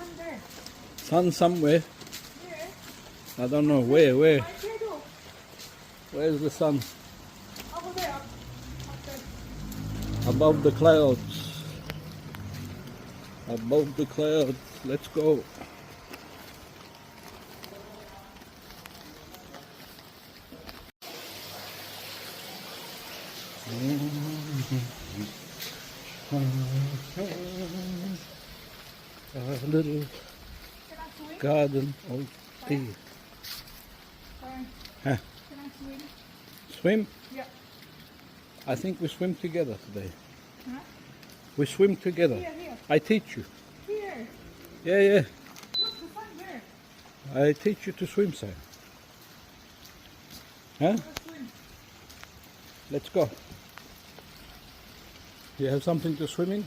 sun there. Sun somewhere. Here. I don't know where. Right here though. Where's the sun? Over there. Up there. Above the clouds. Above the clouds. Let's go. A little Can I swim? garden of tea. Fine. Huh? Can I swim? Swim? Yeah. I think we swim together today. Huh? We swim together. Here. I teach you. Here. Yeah. Look, the sun there. I teach you to swim, sir. Huh? Let's swim. Let's go. You have something to swim in?